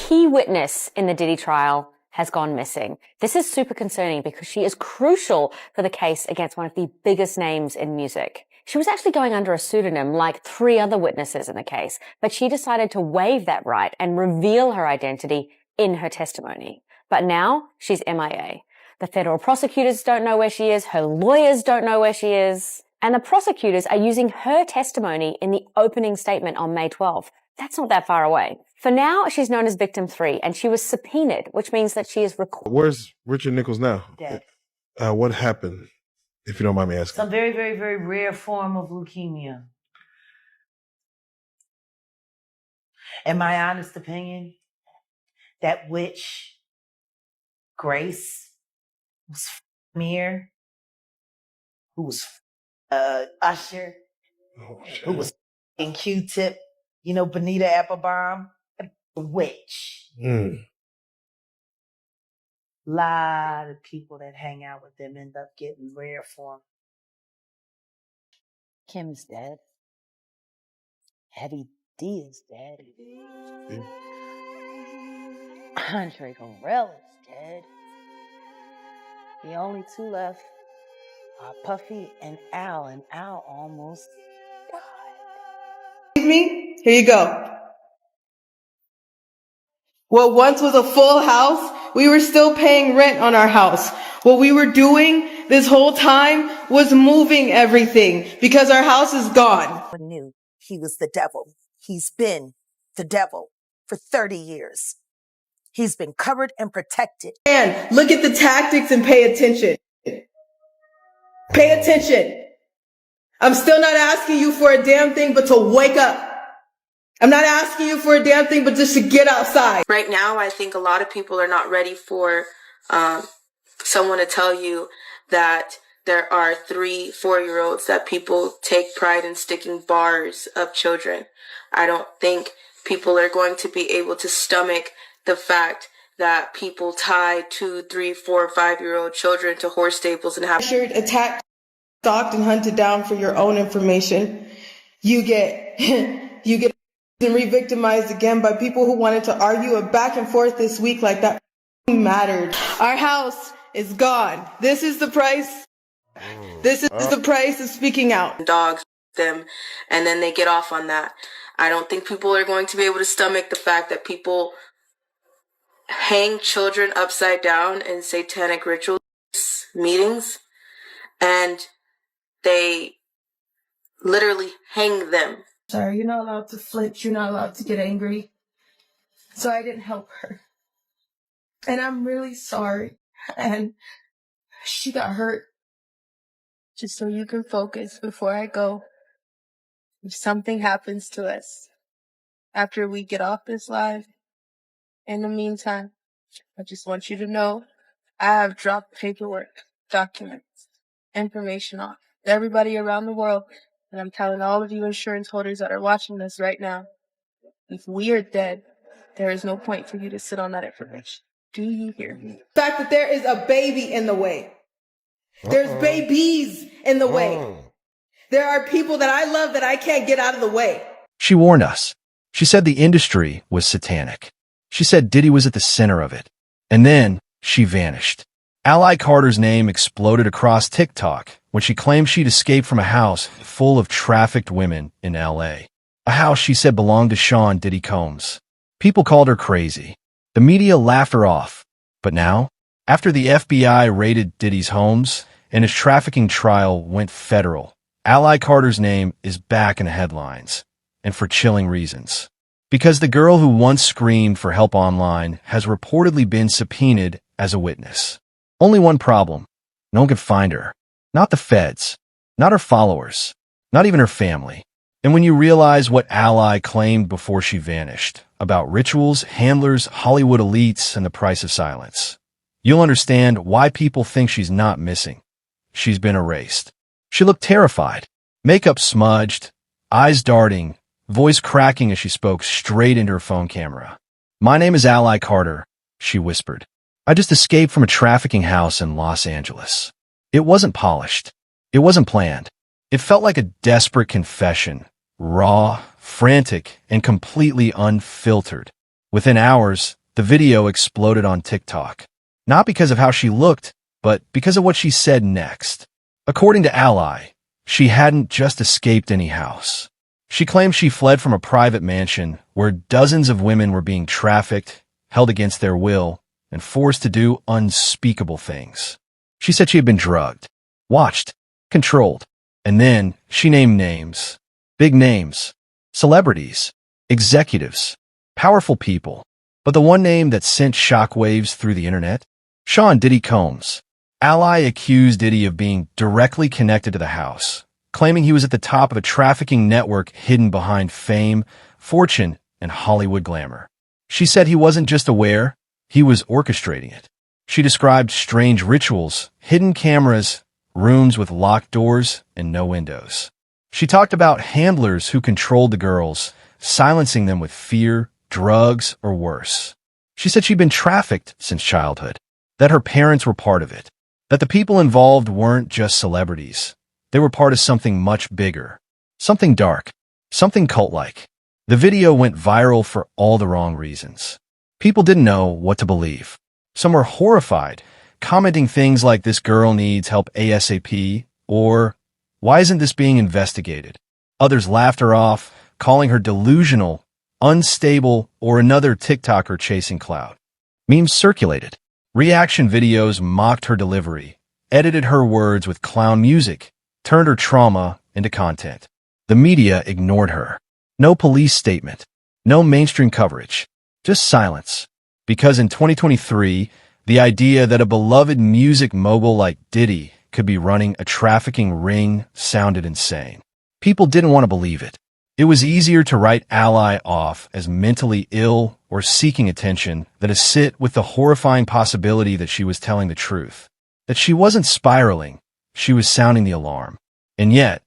key witness in the Diddy trial has gone missing. This is super concerning because she is crucial for the case against one of the biggest names in music. She was actually going under a pseudonym like 3 other witnesses in the case, but she decided to waive that right and reveal her identity in her testimony. But now she's MIA. The federal prosecutors don't know where she is, her lawyers don't know where she is, and the prosecutors are using her testimony in the opening statement on May 12th. That's not that far away. For now, she's known as Victim 3, and she was subpoenaed, which means that she is recorded. Where's Richard Nichols now? Dead. What happened, if you don't mind me asking? Some very, very, very rare form of leukemia. In my honest opinion, that witch, Grace, was Mir, who was Usher, who was Q-Tip, you know, Bonita Applebaum, the witch. Lot of people that hang out with them end up getting rare form. Kim's dead. Heavy D is dead. Andre Gorell is dead. The only 2 left are Puffy and Al almost died. Me? Here you go. What once was a full house, we were still paying rent on our house. What we were doing this whole time was moving everything because our house is gone. I knew he was the devil. He's been the devil for 30 years. He's been covered and protected. And look at the tactics and pay attention. Pay attention. I'm still not asking you for a damn thing but to wake up. I'm not asking you for a damn thing but just to get outside. Right now, I think a lot of people are not ready for someone to tell you that there are 3, 4-year-olds that people take pride in sticking bars of children. I don't think people are going to be able to stomach the fact that people tie 2, 3, 4, 5-year-old children to horse stables and have attacked, stalked, and hunted down for your own information. You get re-victimized again by people who wanted to argue a back and forth this week like that mattered. Our house is gone. This is the price. This is the price of speaking out. Dogs them, and then they get off on that. I don't think people are going to be able to stomach the fact that people hang children upside down in satanic rituals meetings, and they literally hang them. Sorry, you're not allowed to flinch. You're not allowed to get angry. So I didn't help her. And I'm really sorry. And she got hurt. Just so you can focus before I go. If something happens to us after we get off this live, in the meantime, I just want you to know I have dropped paperwork, documents, information off to everybody around the world. And I'm telling all of you insurance holders that are watching this right now, if we are dead, there is no point for you to sit on that information. Do you hear me? The fact that there is a baby in the way. There's babies in the way. There are people that I love that I can't get out of the way. She warned us. She said the industry was satanic. She said Diddy was at the center of it. And then she vanished. Ally Carter's name exploded across TikTok when she claimed she'd escaped from a house full of trafficked women in LA. A house she said belonged to Sean Diddy Combs. People called her crazy. The media laughed her off. But now, after the FBI raided Diddy's homes and his trafficking trial went federal, Ally Carter's name is back in the headlines, and for chilling reasons. Because the girl who once screamed for help online has reportedly been subpoenaed as a witness. Only one problem. No one can find her. Not the feds. Not her followers. Not even her family. And when you realize what Ally claimed before she vanished, about rituals, handlers, Hollywood elites, and the price of silence, you'll understand why people think she's not missing. She's been erased. She looked terrified. Makeup smudged, eyes darting, voice cracking as she spoke straight into her phone camera. "My name is Ally Carter," she whispered. "I just escaped from a trafficking house in Los Angeles." It wasn't polished. It wasn't planned. It felt like a desperate confession, raw, frantic, and completely unfiltered. Within hours, the video exploded on TikTok. Not because of how she looked, but because of what she said next. According to Ally, she hadn't just escaped any house. She claimed she fled from a private mansion where dozens of women were being trafficked, held against their will, and forced to do unspeakable things. She said she had been drugged, watched, controlled, and then she named names. Big names, celebrities, executives, powerful people. But the one name that sent shockwaves through the internet? Sean Diddy Combs. Ally accused Diddy of being directly connected to the house, claiming he was at the top of a trafficking network hidden behind fame, fortune, and Hollywood glamour. She said he wasn't just aware, he was orchestrating it. She described strange rituals, hidden cameras, rooms with locked doors and no windows. She talked about handlers who controlled the girls, silencing them with fear, drugs, or worse. She said she'd been trafficked since childhood, that her parents were part of it, that the people involved weren't just celebrities. They were part of something much bigger, something dark, something cult-like. The video went viral for all the wrong reasons. People didn't know what to believe. Some were horrified, commenting things like "this girl needs help ASAP" or "why isn't this being investigated?" Others laughed her off, calling her delusional, unstable, or another TikToker chasing clout. Memes circulated. Reaction videos mocked her delivery, edited her words with clown music, turned her trauma into content. The media ignored her. No police statement, no mainstream coverage, just silence. Because in 2023, the idea that a beloved music mogul like Diddy could be running a trafficking ring sounded insane. People didn't want to believe it. It was easier to write Ally off as mentally ill or seeking attention than to sit with the horrifying possibility that she was telling the truth, that she wasn't spiraling, she was sounding the alarm. And yet,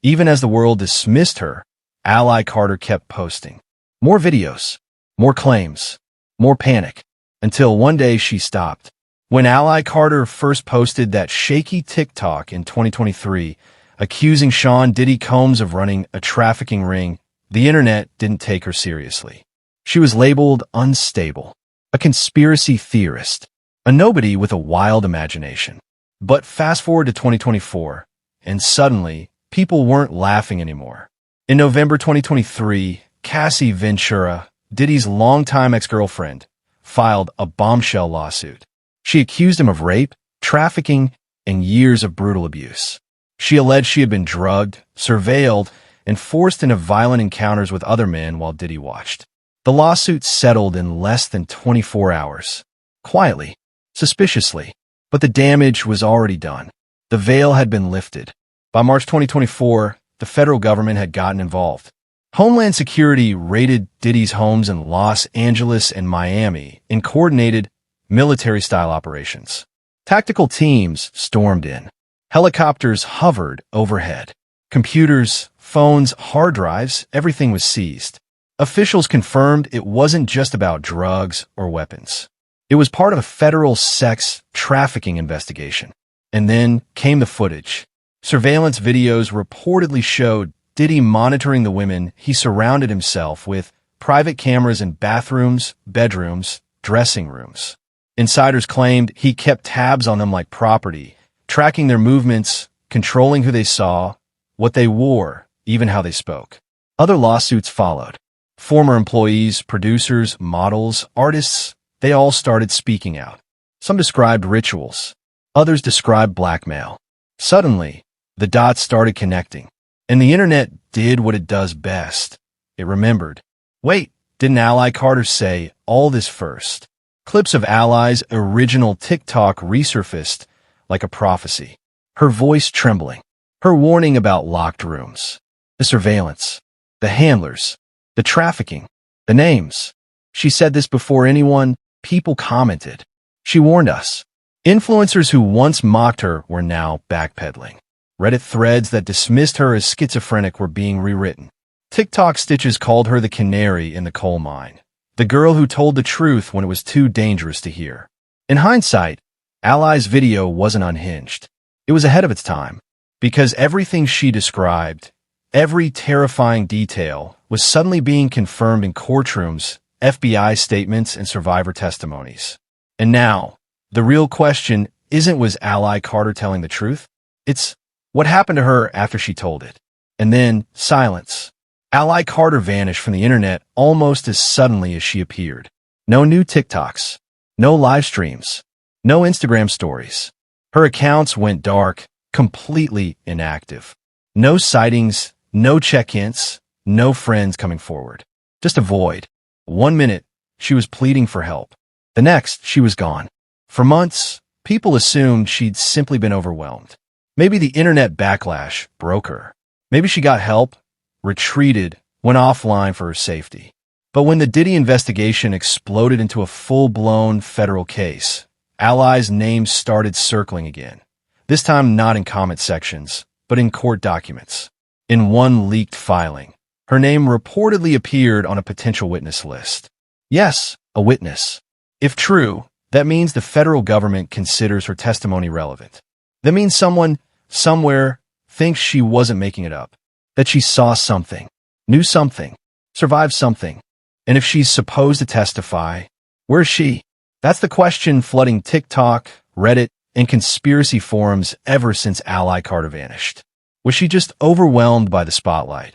even as the world dismissed her, Ally Carter kept posting. More videos, more claims, more panic, until one day she stopped. When Ally Carter first posted that shaky TikTok in 2023, accusing Sean Diddy Combs of running a trafficking ring, the internet didn't take her seriously. She was labeled unstable, a conspiracy theorist, a nobody with a wild imagination. But fast forward to 2024, and suddenly, people weren't laughing anymore. In November 2023, Cassie Ventura, Diddy's longtime ex-girlfriend, filed a bombshell lawsuit. She accused him of rape, trafficking, and years of brutal abuse. She alleged she had been drugged, surveilled, and forced into violent encounters with other men while Diddy watched. The lawsuit settled in less than 24 hours. Quietly, suspiciously. But the damage was already done. The veil had been lifted. By March 2024, the federal government had gotten involved. Homeland Security raided Diddy's homes in Los Angeles and Miami in coordinated, military-style operations. Tactical teams stormed in. Helicopters hovered overhead. Computers, phones, hard drives, everything was seized. Officials confirmed it wasn't just about drugs or weapons. It was part of a federal sex trafficking investigation. And then came the footage. Surveillance videos reportedly showed Diddy monitoring the women he surrounded himself with, private cameras in bathrooms, bedrooms, dressing rooms. Insiders claimed he kept tabs on them like property, tracking their movements, controlling who they saw, what they wore, even how they spoke. Other lawsuits followed. Former employees, producers, models, artists, they all started speaking out. Some described rituals. Others described blackmail. Suddenly, the dots started connecting. And the internet did what it does best. It remembered. Wait, didn't Ally Carter say all this first? Clips of Ally's original TikTok resurfaced like a prophecy. Her voice trembling. Her warning about locked rooms. The surveillance. The handlers. The trafficking. The names. She said this before anyone. People commented. She warned us. Influencers who once mocked her were now backpedaling. Reddit threads that dismissed her as schizophrenic were being rewritten. TikTok stitches called her the canary in the coal mine. The girl who told the truth when it was too dangerous to hear. In hindsight, Ally's video wasn't unhinged. It was ahead of its time. Because everything she described, every terrifying detail, was suddenly being confirmed in courtrooms FBI statements, and survivor testimonies. And now, the real question isn't was Ally Carter telling the truth? It's what happened to her after she told it. And then, silence. Ally Carter vanished from the internet almost as suddenly as she appeared. No new TikToks. No live streams. No Instagram stories. Her accounts went dark, completely inactive. No sightings, no check-ins, no friends coming forward. Just a void. 1 minute, she was pleading for help. The next, she was gone. For months, people assumed she'd simply been overwhelmed. Maybe the internet backlash broke her. Maybe she got help, retreated, went offline for her safety. But when the Diddy investigation exploded into a full-blown federal case, Ally's name started circling again. This time not in comment sections, but in court documents. In one leaked filing, her name reportedly appeared on a potential witness list. Yes, a witness. If true, that means the federal government considers her testimony relevant. That means someone, somewhere, thinks she wasn't making it up. That she saw something, knew something, survived something. And if she's supposed to testify, where's she? That's the question flooding TikTok, Reddit, and conspiracy forums ever since Ally Carter vanished. Was she just overwhelmed by the spotlight?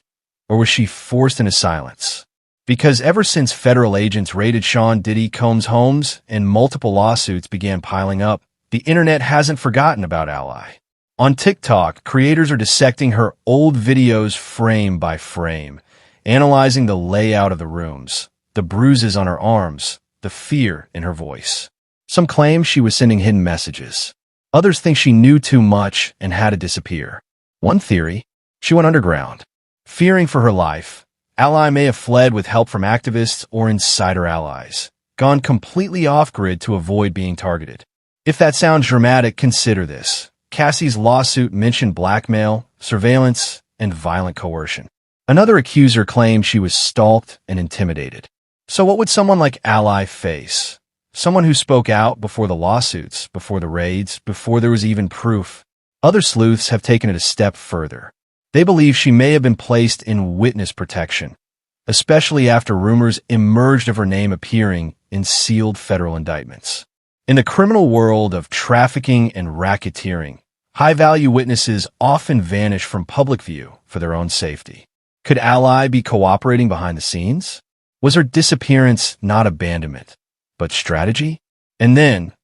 Or was she forced into silence? Because ever since federal agents raided Sean Diddy Combs' homes and multiple lawsuits began piling up, the internet hasn't forgotten about Ally. On TikTok, creators are dissecting her old videos frame by frame, analyzing the layout of the rooms, the bruises on her arms, the fear in her voice. Some claim she was sending hidden messages. Others think she knew too much and had to disappear. One theory, she went underground. Fearing for her life, Ally may have fled with help from activists or insider allies, gone completely off-grid to avoid being targeted. If that sounds dramatic, consider this. Cassie's lawsuit mentioned blackmail, surveillance, and violent coercion. Another accuser claimed she was stalked and intimidated. So what would someone like Ally face? Someone who spoke out before the lawsuits, before the raids, before there was even proof. Other sleuths have taken it a step further. They believe she may have been placed in witness protection, especially after rumors emerged of her name appearing in sealed federal indictments. In the criminal world of trafficking and racketeering, high-value witnesses often vanish from public view for their own safety. Could Ally be cooperating behind the scenes? Was her disappearance not abandonment, but strategy? And then,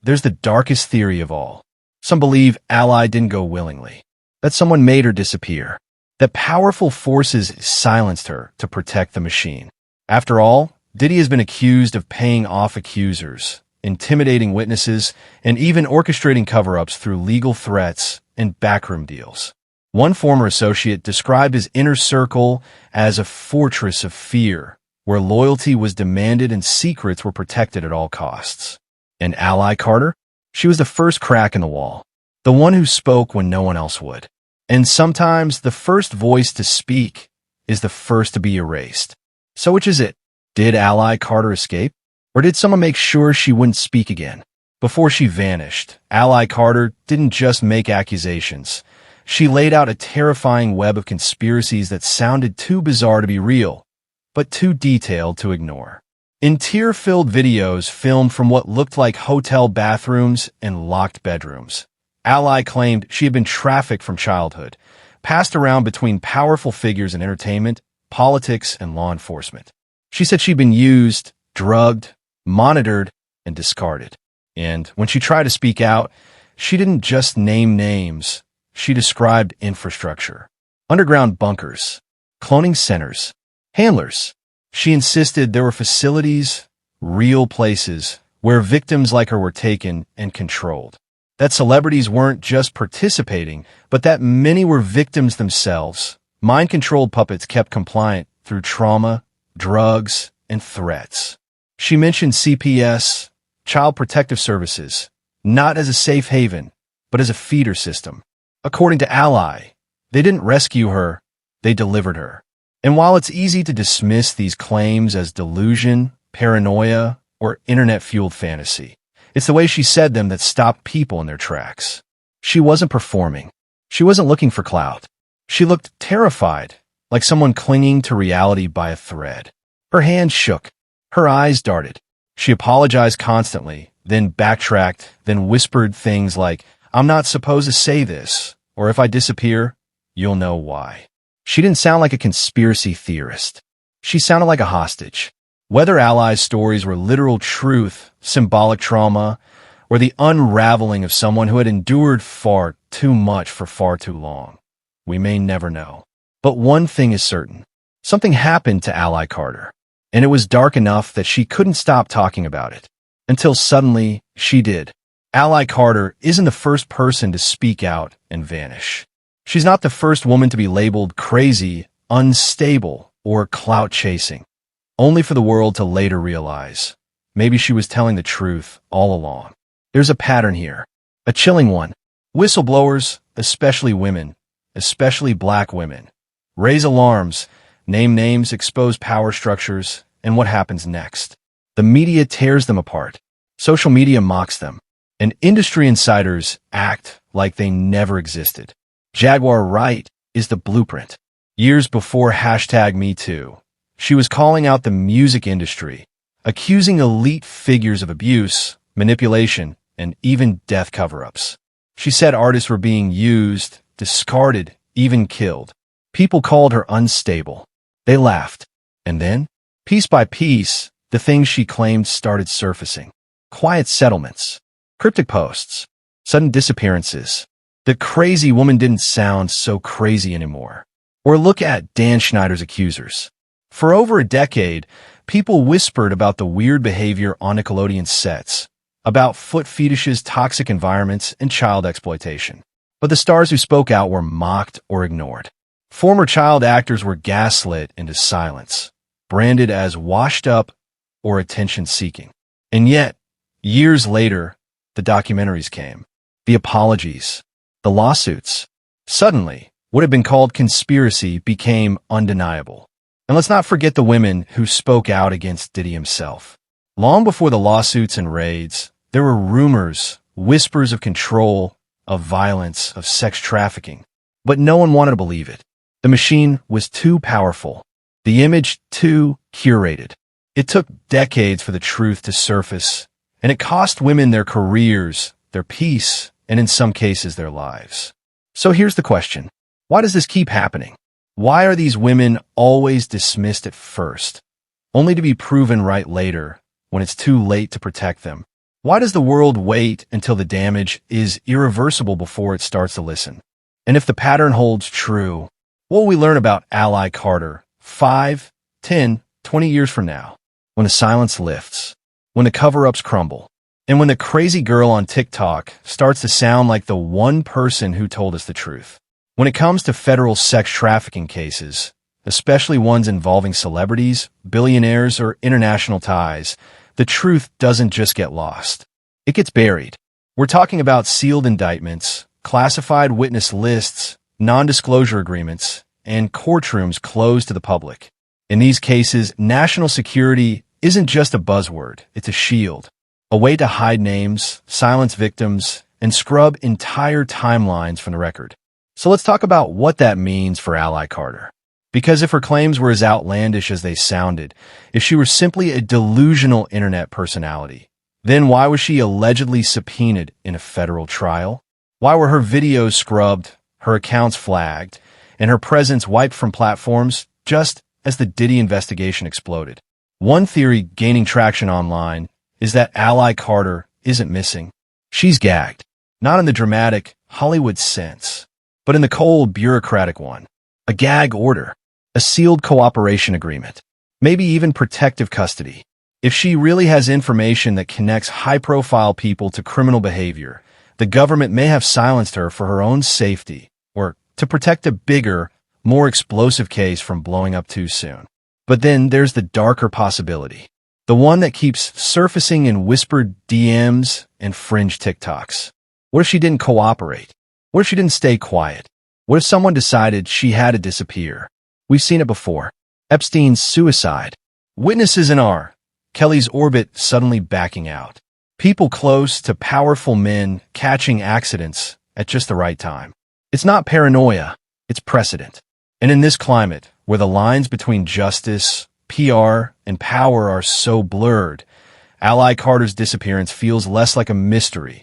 there's the darkest theory of all. Some believe Ally didn't go willingly, that someone made her disappear, that powerful forces silenced her to protect the machine. After all, Diddy has been accused of paying off accusers, intimidating witnesses, and even orchestrating cover-ups through legal threats and backroom deals. One former associate described his inner circle as a fortress of fear, where loyalty was demanded and secrets were protected at all costs. And Ally Carter? She was the first crack in the wall, the one who spoke when no one else would. And sometimes the first voice to speak is the first to be erased. So which is it? Did Ally Carter escape? Or did someone make sure she wouldn't speak again? Before she vanished, Ally Carter didn't just make accusations. She laid out a terrifying web of conspiracies that sounded too bizarre to be real, but too detailed to ignore. In tear-filled videos filmed from what looked like hotel bathrooms and locked bedrooms, Ally claimed she had been trafficked from childhood, passed around between powerful figures in entertainment, politics, and law enforcement. She said she'd been used, drugged, monitored, and discarded. And when she tried to speak out, she didn't just name names. She described infrastructure, underground bunkers, cloning centers, handlers. She insisted there were facilities, real places, where victims like her were taken and controlled. That celebrities weren't just participating, but that many were victims themselves. Mind-controlled puppets kept compliant through trauma, drugs, and threats. She mentioned CPS, Child Protective Services, not as a safe haven, but as a feeder system. According to Ally, they didn't rescue her, they delivered her. And while it's easy to dismiss these claims as delusion, paranoia, or internet-fueled fantasy, it's the way she said them that stopped people in their tracks. She wasn't performing. She wasn't looking for clout. She looked terrified, like someone clinging to reality by a thread. Her hands shook. Her eyes darted. She apologized constantly, then backtracked, then whispered things like, "I'm not supposed to say this," or "If I disappear, you'll know why." She didn't sound like a conspiracy theorist. She sounded like a hostage. Whether Ally's stories were literal truth, symbolic trauma, or the unraveling of someone who had endured far too much for far too long, we may never know. But one thing is certain. Something happened to Ally Carter, and it was dark enough that she couldn't stop talking about it. Until suddenly, she did. Ally Carter isn't the first person to speak out and vanish. She's not the first woman to be labeled crazy, unstable, or clout-chasing, only for the world to later realize maybe she was telling the truth all along. There's a pattern here, a chilling one. Whistleblowers, especially women, especially black women, raise alarms, name names, expose power structures, and what happens next? The media tears them apart. Social media mocks them, and industry insiders act like they never existed. Jaguar Wright is the blueprint. Years before #MeToo, she was calling out the music industry, accusing elite figures of abuse, manipulation, and even death cover-ups. She said artists were being used, discarded, even killed. People called her unstable. They laughed. And then, piece by piece, the things she claimed started surfacing. Quiet settlements, cryptic posts, sudden disappearances. The crazy woman didn't sound so crazy anymore. Or look at Dan Schneider's accusers. For over a decade, people whispered about the weird behavior on Nickelodeon sets, about foot fetishes, toxic environments, and child exploitation. But the stars who spoke out were mocked or ignored. Former child actors were gaslit into silence, branded as washed up or attention-seeking. And yet, years later, the documentaries came, the apologies, the lawsuits. Suddenly, what had been called conspiracy became undeniable. And let's not forget the women who spoke out against Diddy himself. Long before the lawsuits and raids, there were rumors, whispers of control, of violence, of sex trafficking. But no one wanted to believe it. The machine was too powerful, the image too curated. It took decades for the truth to surface, and it cost women their careers, their peace, and in some cases their lives. So here's the question. Why does this keep happening? Why are these women always dismissed at first, only to be proven right later when it's too late to protect them? Why does the world wait until the damage is irreversible before it starts to listen? And if the pattern holds true, what will we learn about Ally Carter 5, 10, 20 years from now, when the silence lifts, when the cover-ups crumble, and when the crazy girl on TikTok starts to sound like the one person who told us the truth? When it comes to federal sex trafficking cases, especially ones involving celebrities, billionaires, or international ties, the truth doesn't just get lost. It gets buried. We're talking about sealed indictments, classified witness lists, non-disclosure agreements, and courtrooms closed to the public. In these cases, national security isn't just a buzzword, it's a shield, a way to hide names, silence victims, and scrub entire timelines from the record. So let's talk about what that means for Ally Carter. Because if her claims were as outlandish as they sounded, if she were simply a delusional internet personality, then why was she allegedly subpoenaed in a federal trial? Why were her videos scrubbed, her accounts flagged, and her presence wiped from platforms just as the Diddy investigation exploded? One theory gaining traction online is that Ally Carter isn't missing. She's gagged, not in the dramatic Hollywood sense, but in the cold bureaucratic one. A gag order, a sealed cooperation agreement, maybe even protective custody. If she really has information that connects high-profile people to criminal behavior, the government may have silenced her for her own safety or to protect a bigger, more explosive case from blowing up too soon. But then there's the darker possibility, the one that keeps surfacing in whispered DMs and fringe TikToks. What if she didn't cooperate? What if she didn't stay quiet? What if someone decided she had to disappear? We've seen it before. Epstein's suicide. Witnesses in R. Kelly's orbit suddenly backing out. People close to powerful men catching accidents at just the right time. It's not paranoia, it's precedent. And in this climate, where the lines between justice, PR, and power are so blurred, Ally Carter's disappearance feels less like a mystery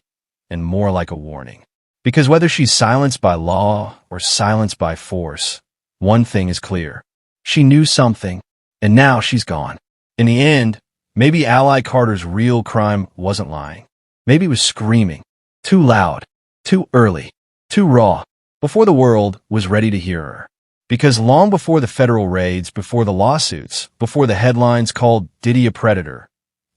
and more like a warning. Because whether she's silenced by law or silenced by force, one thing is clear. She knew something, and now she's gone. In the end, maybe Ally Carter's real crime wasn't lying. Maybe it was screaming. Too loud, too early, too raw, before the world was ready to hear her. Because long before the federal raids, before the lawsuits, before the headlines called Diddy a predator,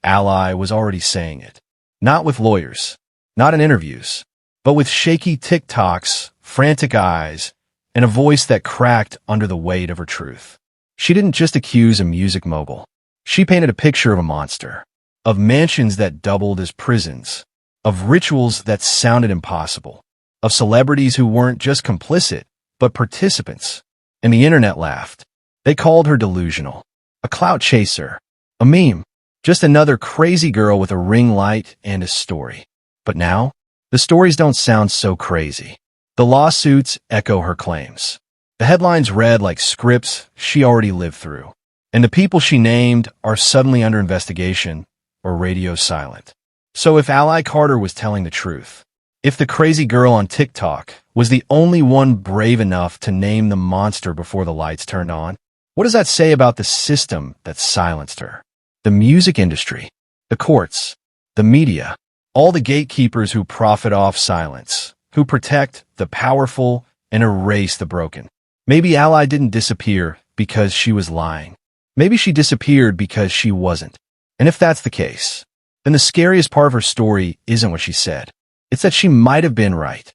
Ally was already saying it. Not with lawyers, not in interviews, but with shaky TikToks, frantic eyes, and a voice that cracked under the weight of her truth. She didn't just accuse a music mogul. She painted a picture of a monster, of mansions that doubled as prisons, of rituals that sounded impossible, of celebrities who weren't just complicit, but participants. And the internet laughed. They called her delusional, a clout chaser, a meme, just another crazy girl with a ring light and a story. But now, the stories don't sound so crazy. The lawsuits echo her claims. The headlines read like scripts she already lived through. And the people she named are suddenly under investigation or radio silent. So if Ally Carter was telling the truth, if the crazy girl on TikTok was the only one brave enough to name the monster before the lights turned on, what does that say about the system that silenced her? The music industry, the courts, the media, all the gatekeepers who profit off silence, who protect the powerful and erase the broken. Maybe Ally didn't disappear because she was lying. Maybe she disappeared because she wasn't. And if that's the case, then the scariest part of her story isn't what she said. It's that she might have been right.